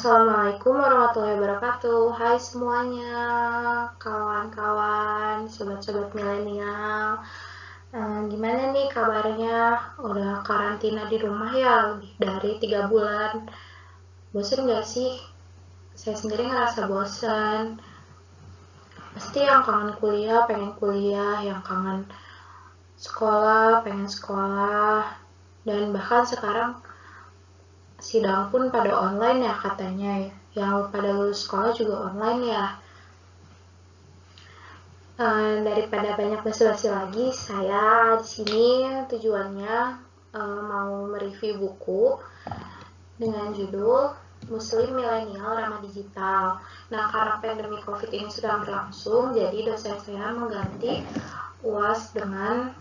Assalamualaikum warahmatullahi wabarakatuh. Hai semuanya, kawan-kawan, sobat-sobat milenial. Gimana nih kabarnya? Udah karantina di rumah ya lebih dari 3 bulan. Bosen gak sih? Saya sendiri ngerasa bosen. Pasti yang kangen kuliah, pengen kuliah, yang kangen sekolah, pengen sekolah. Dan bahkan sekarang sidang pun pada online ya katanya ya. Yang pada lulus sekolah juga online ya. Daripada banyak basa-basi lagi, saya di sini tujuannya mau mereview buku dengan judul Muslim Milenial Ramah Digital. Nah, karena pandemi COVID ini sudah berlangsung, jadi dosen saya mengganti UAS dengan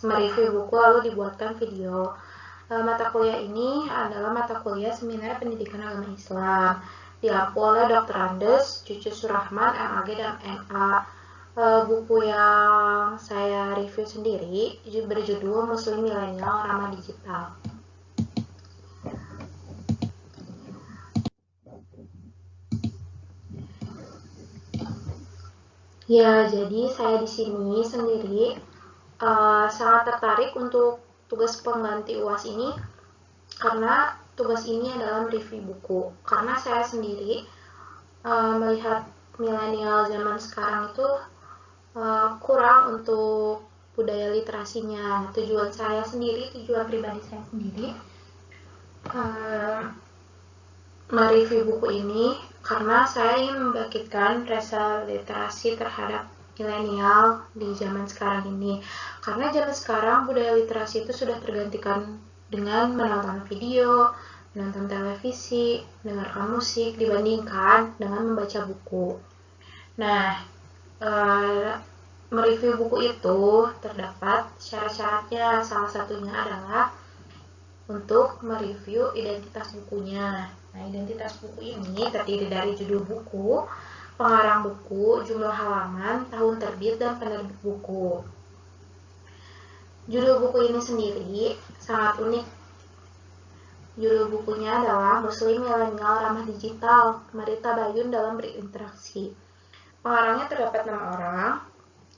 mereview buku lalu dibuatkan video. Mata kuliah ini adalah mata kuliah Seminar Pendidikan Agama Islam, diampu oleh Dr. Andes, Cucu Surahman, MAG, dan MA. Buku yang saya review sendiri berjudul Muslim Milenial Ramah Digital. Ya, jadi saya di sini sendiri sangat tertarik untuk tugas pengganti UAS ini karena tugas ini adalah mereview buku. Karena saya sendiri melihat milenial zaman sekarang itu kurang untuk budaya literasinya. Tujuan pribadi saya sendiri mereview buku ini karena saya ingin membangkitkan rasa literasi terhadap milenial di zaman sekarang ini. Karena zaman sekarang budaya literasi itu sudah tergantikan dengan menonton video, menonton televisi, mendengarkan musik dibandingkan dengan membaca buku. Nah, mereview buku itu terdapat syarat-syaratnya. Salah satunya adalah untuk mereview identitas bukunya. Nah, identitas buku ini terdiri dari judul buku, pengarang buku, jumlah halaman, tahun terbit, dan penerbit buku. Judul buku ini sendiri sangat unik. Judul bukunya adalah Muslim Milenial Ramah Digital, Mari Tabayun dalam Berinteraksi. Pengarangnya terdapat 6 orang.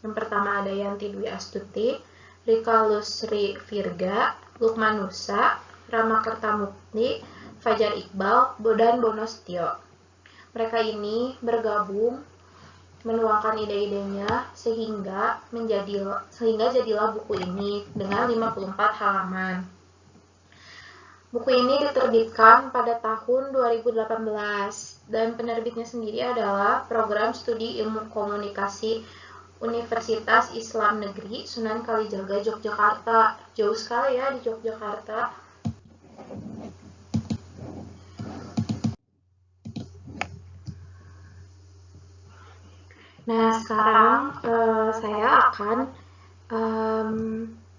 Yang pertama ada Yanti Dwi Astuti, Rika Lusri Virga, Lukman Nusa, Rama Kertamukti, Fajar Iqbal, dan Bonostio. Mereka ini bergabung menuangkan ide-idenya sehingga jadilah buku ini dengan 54 halaman. Buku ini diterbitkan pada tahun 2018 dan penerbitnya sendiri adalah Program Studi Ilmu Komunikasi Universitas Islam Negeri Sunan Kalijaga, Yogyakarta. Jauh sekali ya di Yogyakarta. Nah, sekarang saya akan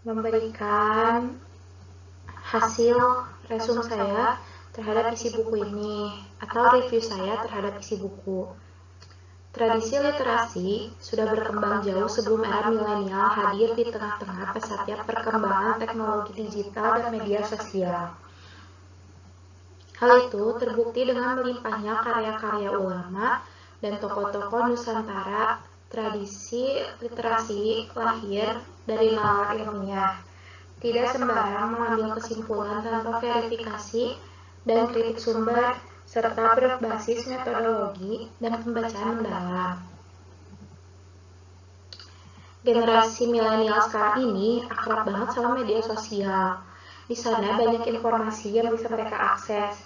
memberikan hasil resume saya terhadap isi buku ini atau review saya terhadap isi buku. Tradisi literasi sudah berkembang jauh sebelum era milenial hadir di tengah-tengah pesatnya perkembangan teknologi digital dan media sosial. Hal itu terbukti dengan melimpahnya karya-karya ulama dan tokoh-tokoh Nusantara. Tradisi literasi lahir dari nalar ilmiah, tidak sembarang mengambil kesimpulan tanpa verifikasi dan kritik sumber, serta berbasis metodologi dan pembacaan mendalam. Generasi milenial sekarang ini akrab banget sama media sosial. Di sana banyak informasi yang bisa mereka akses.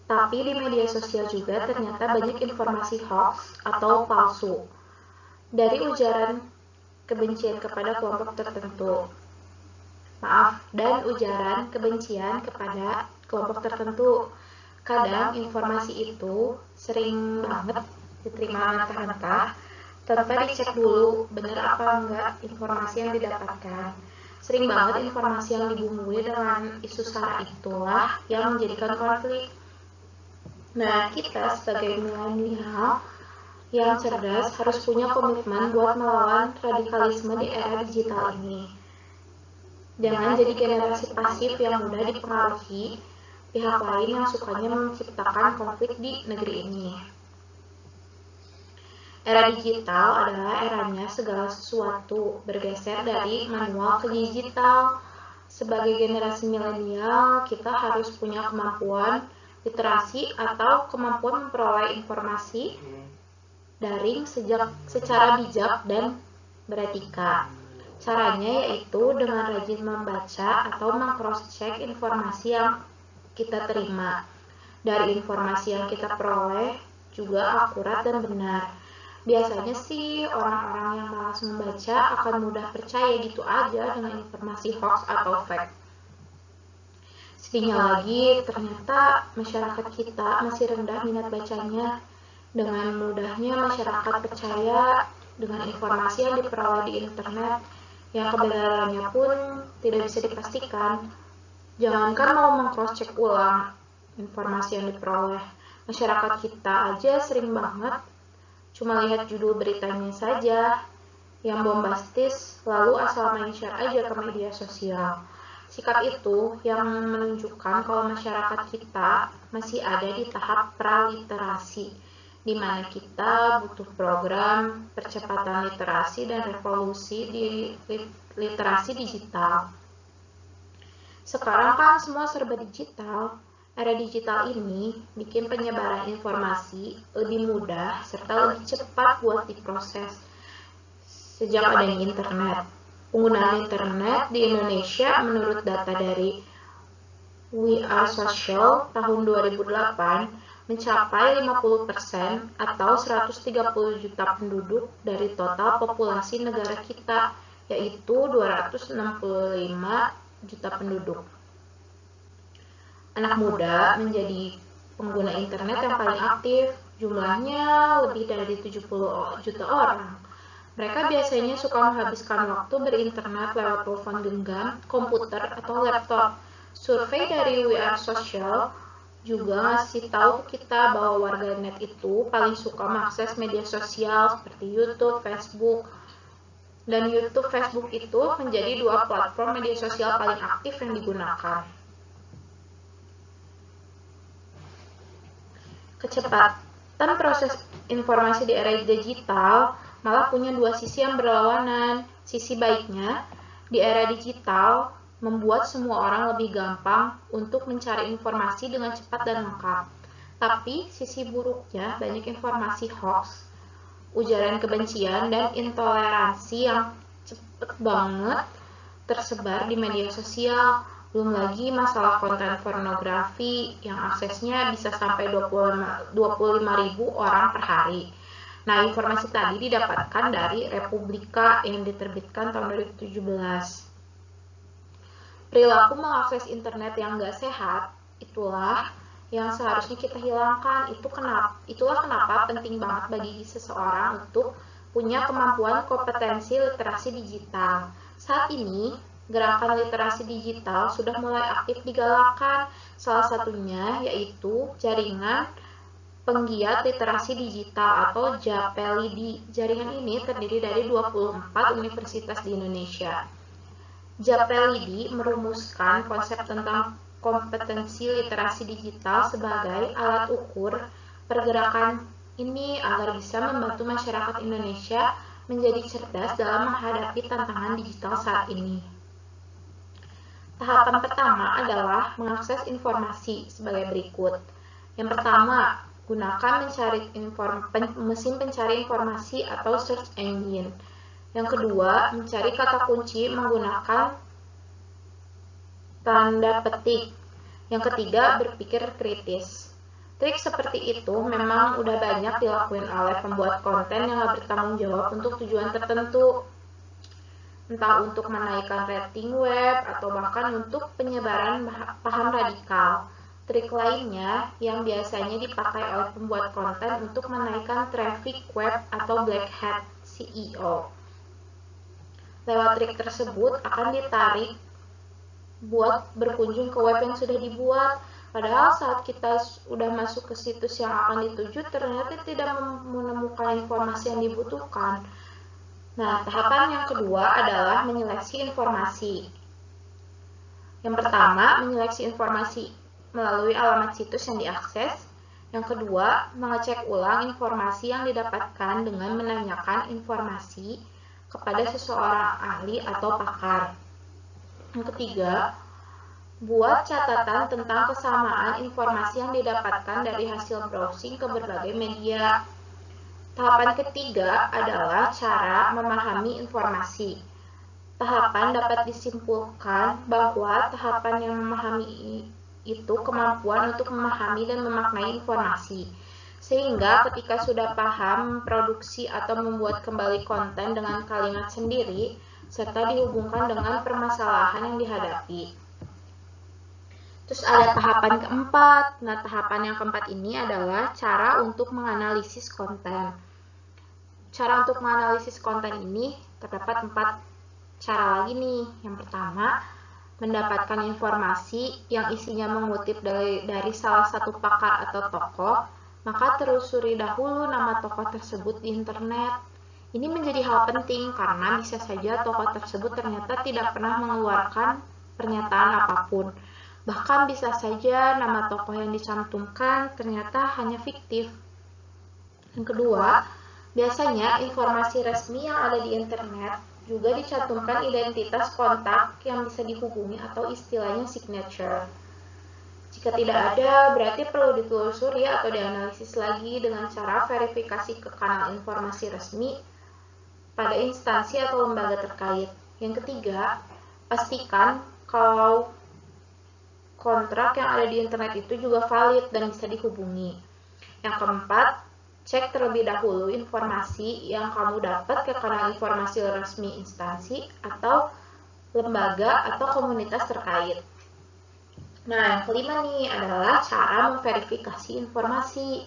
Tapi di media sosial juga ternyata banyak informasi hoax atau palsu dari ujaran kebencian kepada kelompok tertentu. Dan ujaran kebencian kepada kelompok tertentu. Kadang informasi itu sering banget diterima mentah-mentah tanpa dicek dulu benar apa enggak informasi yang didapatkan. Sering banget informasi yang dibumbui dengan isu sara itulah yang menjadikan konflik. Nah, kita sebagai milenial yang cerdas harus punya komitmen buat melawan radikalisme di era digital ini. Jangan jadi generasi pasif yang mudah dipengaruhi pihak lain yang sukanya menciptakan konflik di negeri ini. Era digital adalah eranya segala sesuatu bergeser dari manual ke digital. Sebagai generasi milenial, kita harus punya kemampuan literasi atau kemampuan memperoleh informasi daring secara bijak dan beretika. Caranya yaitu dengan rajin membaca atau meng-cross-check informasi yang kita terima. Dari informasi yang kita peroleh juga akurat dan benar. Biasanya sih orang-orang yang malas membaca akan mudah percaya gitu aja dengan informasi hoax atau fake. Sedihnya lagi, ternyata masyarakat kita masih rendah minat bacanya. Dengan mudahnya masyarakat percaya dengan informasi yang diperoleh di internet, yang kebenarannya pun tidak bisa dipastikan. Jangankan mau meng-cross-check ulang informasi yang diperoleh, masyarakat kita aja sering banget cuma lihat judul beritanya saja yang bombastis, lalu asal main share aja ke media sosial. Sikap itu yang menunjukkan kalau masyarakat kita masih ada di tahap praliterasi, di mana kita butuh program percepatan literasi dan revolusi di literasi digital. Sekarang kan semua serba digital. Era digital ini bikin penyebaran informasi lebih mudah serta lebih cepat buat diproses. Sejak adanya internet, penggunaan internet di Indonesia menurut data dari We Are Social tahun 2008 mencapai 50% atau 130 juta penduduk dari total populasi negara kita, yaitu 265 juta penduduk. Anak muda menjadi pengguna internet yang paling aktif, jumlahnya lebih dari 70 juta orang. Mereka biasanya suka menghabiskan waktu berinternet lewat telepon genggam, komputer, atau laptop. Survei dari We Are Social juga ngasih tahu ke kita bahwa warganet itu paling suka mengakses media sosial seperti YouTube, Facebook. Dan YouTube, Facebook itu menjadi dua platform media sosial paling aktif yang digunakan. Kecepatan proses informasi di era digital malah punya dua sisi yang berlawanan. Sisi baiknya, di era digital membuat semua orang lebih gampang untuk mencari informasi dengan cepat dan lengkap. Tapi sisi buruknya, banyak informasi hoax, ujaran kebencian, dan intoleransi yang cepat banget tersebar di media sosial. Belum lagi masalah konten pornografi yang aksesnya bisa sampai 25.000 orang per hari. Nah, informasi tadi didapatkan dari Republika yang diterbitkan tahun 2017. Perilaku mengakses internet yang gak sehat, itulah yang seharusnya kita hilangkan. Itulah kenapa penting banget bagi seseorang untuk punya kemampuan kompetensi literasi digital. Saat ini, gerakan literasi digital sudah mulai aktif digalakkan, salah satunya yaitu jaringan penggiat literasi digital atau JAPELIDI. Jaringan ini terdiri dari 24 universitas di Indonesia. JAPELIDI merumuskan konsep tentang kompetensi literasi digital sebagai alat ukur pergerakan ini agar bisa membantu masyarakat Indonesia menjadi cerdas dalam menghadapi tantangan digital saat ini. Tahapan pertama adalah mengakses informasi sebagai berikut. Yang pertama, gunakan mesin pencari informasi atau search engine. Yang kedua, mencari kata kunci menggunakan tanda petik. Yang ketiga, berpikir kritis. Trik seperti itu memang udah banyak dilakuin oleh pembuat konten yang bertanggung jawab untuk tujuan tertentu. Entah untuk menaikkan rating web atau bahkan untuk penyebaran paham radikal. Trik lainnya yang biasanya dipakai oleh pembuat konten untuk menaikkan traffic web atau black hat SEO. Lewat trik tersebut akan ditarik buat berkunjung ke web yang sudah dibuat. Padahal saat kita sudah masuk ke situs yang akan dituju ternyata tidak menemukan informasi yang dibutuhkan. Nah, tahapan yang kedua adalah menyeleksi informasi. Yang pertama, menyeleksi informasi. melalui alamat situs yang diakses. Yang kedua, mengecek ulang informasi yang didapatkan dengan menanyakan informasi kepada seseorang ahli atau pakar. Yang ketiga, buat catatan tentang kesamaan informasi yang didapatkan dari hasil browsing ke berbagai media. Tahapan ketiga adalah cara memahami informasi. Tahapan dapat disimpulkan bahwa tahapan yang memahami itu kemampuan untuk memahami dan memaknai informasi. Sehingga ketika sudah paham memproduksi atau membuat kembali konten dengan kalimat sendiri, serta dihubungkan dengan permasalahan yang dihadapi. Terus ada tahapan keempat. Nah, tahapan yang keempat ini adalah cara untuk menganalisis konten. Cara untuk menganalisis konten ini terdapat 4 cara lagi nih. Yang pertama, mendapatkan informasi yang isinya mengutip dari salah satu pakar atau tokoh, maka telusuri dahulu nama tokoh tersebut di internet. Ini menjadi hal penting karena bisa saja tokoh tersebut ternyata tidak pernah mengeluarkan pernyataan apapun. Bahkan bisa saja nama tokoh yang dicantumkan ternyata hanya fiktif. Yang kedua, biasanya informasi resmi yang ada di internet juga dicantumkan identitas kontak yang bisa dihubungi atau istilahnya signature. Jika tidak ada, berarti perlu ditelusuri atau dianalisis lagi dengan cara verifikasi ke kanal informasi resmi pada instansi atau lembaga terkait. Yang ketiga, pastikan kalau kontrak yang ada di internet itu juga valid dan bisa dihubungi. Yang keempat, cek terlebih dahulu informasi yang kamu dapat ke kanal informasi resmi instansi atau lembaga atau komunitas terkait. Nah, yang kelima nih adalah cara memverifikasi informasi.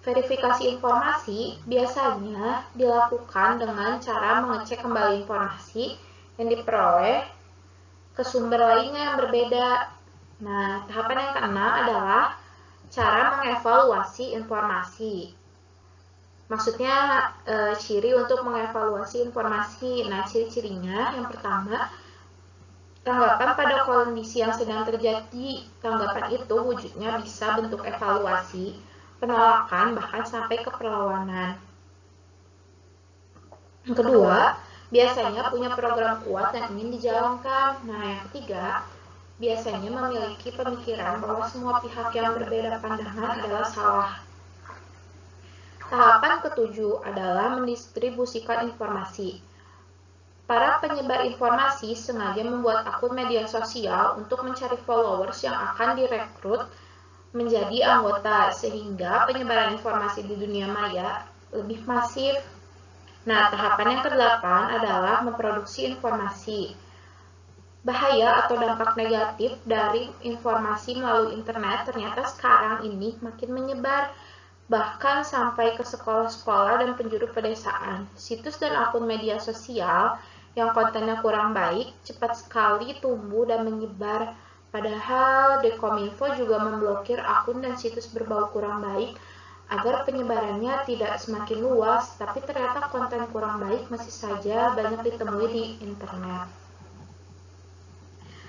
Verifikasi informasi biasanya dilakukan dengan cara mengecek kembali informasi yang diperoleh ke sumber lainnya yang berbeda. Nah, tahapan yang keenam adalah cara mengevaluasi informasi. Maksudnya ciri untuk mengevaluasi informasi. Nah, ciri-cirinya yang pertama, tanggapan pada kondisi yang sedang terjadi. Tanggapan itu wujudnya bisa bentuk evaluasi, penolakan, bahkan sampai ke perlawanan. Yang kedua, biasanya punya program kuat yang ingin dijalankan. Nah, yang ketiga, biasanya memiliki pemikiran bahwa semua pihak yang berbeda pandangan adalah salah. Tahapan ketujuh adalah mendistribusikan informasi. Para penyebar informasi sengaja membuat akun media sosial untuk mencari followers yang akan direkrut menjadi anggota, sehingga penyebaran informasi di dunia maya lebih masif. Nah, tahapan yang kedelapan adalah memproduksi informasi. Bahaya atau dampak negatif dari informasi melalui internet ternyata sekarang ini makin menyebar, bahkan sampai ke sekolah-sekolah dan penjuru pedesaan. Situs dan akun media sosial yang kontennya kurang baik cepat sekali tumbuh dan menyebar. Padahal Dekominfo juga memblokir akun dan situs berbau kurang baik agar penyebarannya tidak semakin luas, tapi ternyata konten kurang baik masih saja banyak ditemui di internet.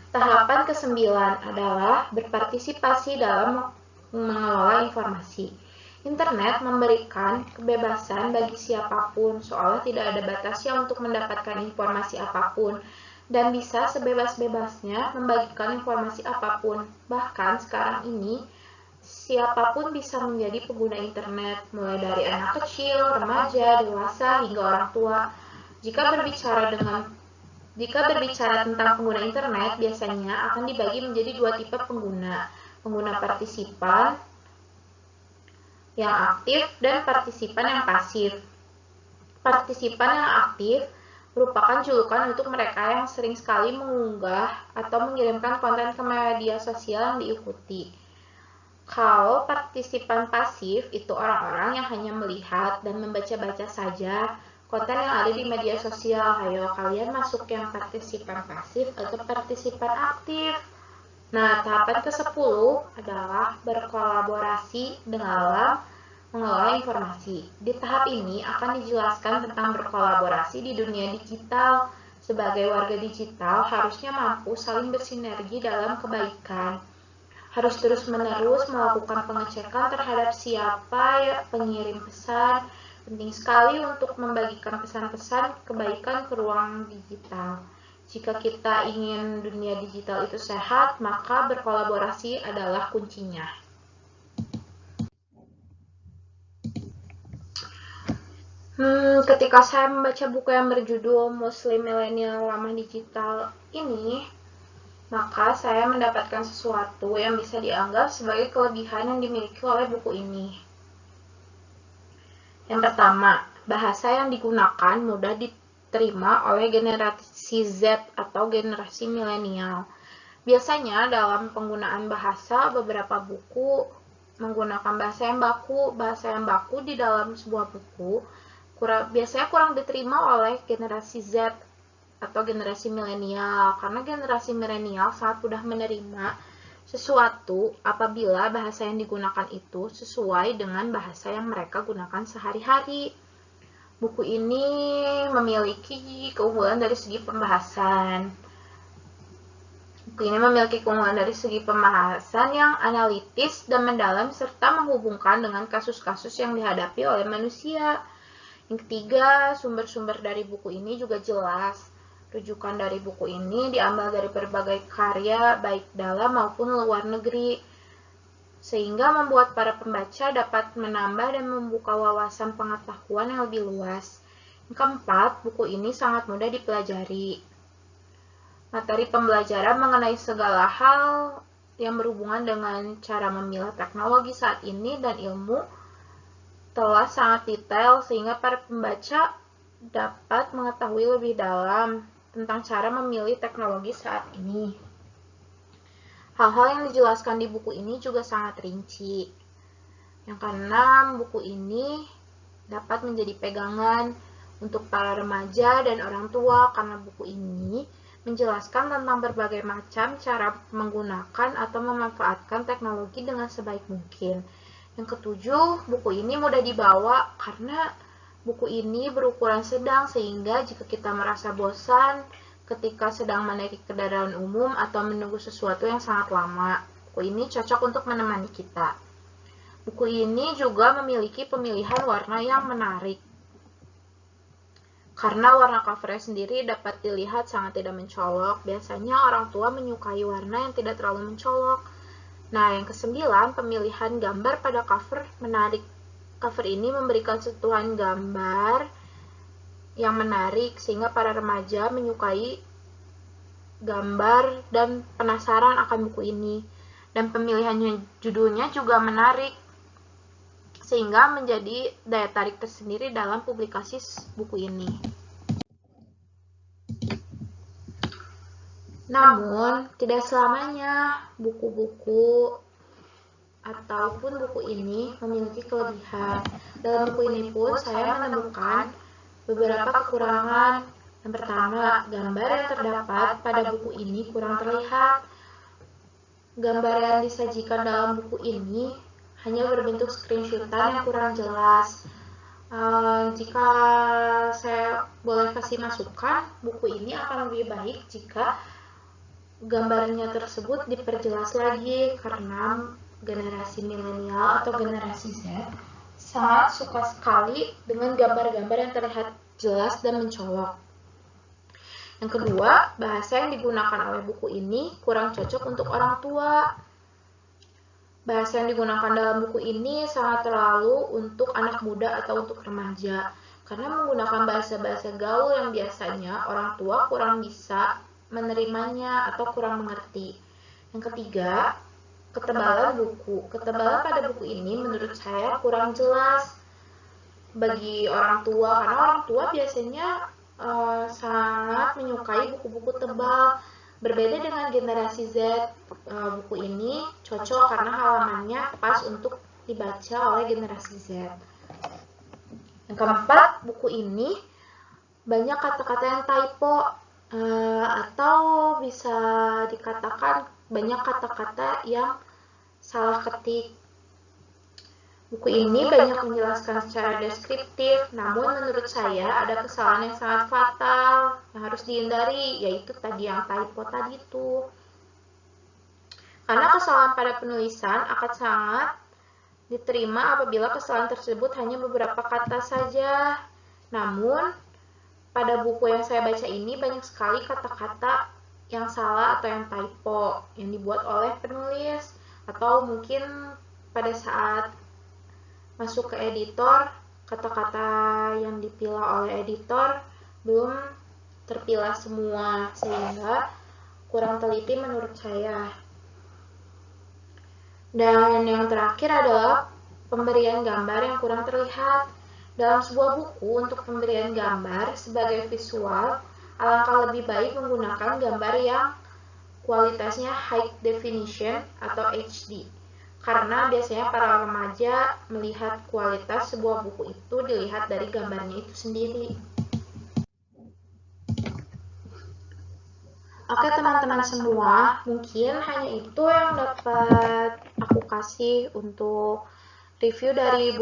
Tahapan ke-9 adalah berpartisipasi dalam mengelola informasi. Internet memberikan kebebasan bagi siapapun, seolah tidak ada batasnya untuk mendapatkan informasi apapun, dan bisa sebebas-bebasnya membagikan informasi apapun. Bahkan sekarang ini, siapapun bisa menjadi pengguna internet, mulai dari anak kecil, remaja, dewasa, hingga orang tua. Jika berbicara tentang pengguna internet, biasanya akan dibagi menjadi 2 tipe pengguna. Pengguna partisipan yang aktif dan partisipan yang pasif. Partisipan yang aktif merupakan julukan untuk mereka yang sering sekali mengunggah atau mengirimkan konten ke media sosial yang diikuti. Kalau partisipan pasif itu orang-orang yang hanya melihat dan membaca-baca saja konten yang ada di media sosial. Ayo kalian masuk yang partisipan pasif atau partisipan aktif. Nah, tahapan ke-10 adalah berkolaborasi dalam mengelola informasi. Di tahap ini akan dijelaskan tentang berkolaborasi di dunia digital. Sebagai warga digital, harusnya mampu saling bersinergi dalam kebaikan. harus terus-menerus melakukan pengecekan terhadap siapa ya pengirim pesan. Penting sekali untuk membagikan pesan-pesan kebaikan ke ruang digital. Jika kita ingin dunia digital itu sehat, maka berkolaborasi adalah kuncinya. Ketika saya membaca buku yang berjudul Muslim Milenial Ramah Digital ini, maka saya mendapatkan sesuatu yang bisa dianggap sebagai kelebihan yang dimiliki oleh buku ini. Yang pertama, bahasa yang digunakan mudah diterima oleh generasi Z atau generasi milenial. Biasanya dalam penggunaan bahasa, beberapa buku menggunakan bahasa yang baku. Bahasa yang baku di dalam sebuah buku biasanya kurang diterima oleh generasi Z atau generasi milenial, karena generasi milenial sangat mudah menerima sesuatu apabila bahasa yang digunakan itu sesuai dengan bahasa yang mereka gunakan sehari-hari. Buku ini memiliki keunggulan dari segi pembahasan. Buku ini memiliki keunggulan dari segi pembahasan yang analitis dan mendalam serta menghubungkan dengan kasus-kasus yang dihadapi oleh manusia. Yang ketiga, sumber-sumber dari buku ini juga jelas. Rujukan dari buku ini diambil dari berbagai karya, baik dalam maupun luar negeri, sehingga membuat para pembaca dapat menambah dan membuka wawasan pengetahuan yang lebih luas. Yang keempat, buku ini sangat mudah dipelajari. Materi pembelajaran mengenai segala hal yang berhubungan dengan cara memilah teknologi saat ini dan ilmu telah sangat detail sehingga para pembaca dapat mengetahui lebih dalam tentang cara memilih teknologi saat ini. Hal-hal yang dijelaskan di buku ini juga sangat rinci. Yang keenam, buku ini dapat menjadi pegangan untuk para remaja dan orang tua karena buku ini menjelaskan tentang berbagai macam cara menggunakan atau memanfaatkan teknologi dengan sebaik mungkin. Yang ketujuh, buku ini mudah dibawa karena buku ini berukuran sedang sehingga jika kita merasa bosan ketika sedang menaiki kendaraan umum atau menunggu sesuatu yang sangat lama, buku ini cocok untuk menemani kita. Buku ini juga memiliki pemilihan warna yang menarik. Karena warna covernya sendiri dapat dilihat sangat tidak mencolok, biasanya orang tua menyukai warna yang tidak terlalu mencolok. Nah, yang kesembilan, pemilihan gambar pada cover menarik. Cover ini memberikan sentuhan gambar yang menarik sehingga para remaja menyukai gambar dan penasaran akan buku ini. Dan pemilihan judulnya juga menarik sehingga menjadi daya tarik tersendiri dalam publikasi buku ini. Namun, tidak selamanya buku-buku ataupun buku ini memiliki kelebihan. Dalam buku ini pun saya menemukan beberapa kekurangan. Yang pertama, gambar yang terdapat pada buku ini kurang terlihat. Gambar yang disajikan dalam buku ini hanya berbentuk screenshotan yang kurang jelas. Jika saya boleh kasih masukan, buku ini akan lebih baik jika gambarnya tersebut diperjelas lagi, karena generasi milenial atau generasi Z sangat suka sekali dengan gambar-gambar yang terlihat jelas dan mencolok. Yang kedua, bahasa yang digunakan oleh buku ini kurang cocok untuk orang tua. Bahasa yang digunakan dalam buku ini sangat terlalu untuk anak muda atau untuk remaja, karena menggunakan bahasa-bahasa gaul yang biasanya orang tua kurang bisa menerimanya atau kurang mengerti. Yang ketiga, ketebalan buku. Ketebalan pada buku ini menurut saya kurang jelas bagi orang tua, karena orang tua biasanya sangat menyukai buku-buku tebal. Berbeda dengan generasi Z, buku ini cocok karena halamannya pas untuk dibaca oleh generasi Z. Yang keempat, buku ini banyak kata-kata yang typo, atau bisa dikatakan banyak kata-kata yang salah ketik. Buku ini banyak menjelaskan secara deskriptif, namun menurut saya ada kesalahan yang sangat fatal yang harus dihindari, yaitu tadi yang typo tadi itu. Karena kesalahan pada penulisan akan sangat diterima apabila kesalahan tersebut hanya beberapa kata saja. Namun, pada buku yang saya baca ini banyak sekali kata-kata yang salah atau yang typo yang dibuat oleh penulis, atau mungkin pada saat masuk ke editor, kata-kata yang dipilah oleh editor belum terpilah semua, sehingga kurang teliti menurut saya. Dan yang terakhir adalah pemberian gambar yang kurang terlihat. Dalam sebuah buku, untuk pemberian gambar sebagai visual, alangkah lebih baik menggunakan gambar yang kualitasnya high definition atau HD. Karena biasanya para remaja melihat kualitas sebuah buku itu dilihat dari gambarnya itu sendiri. Oke teman-teman semua, mungkin hanya itu yang dapat aku kasih untuk review dari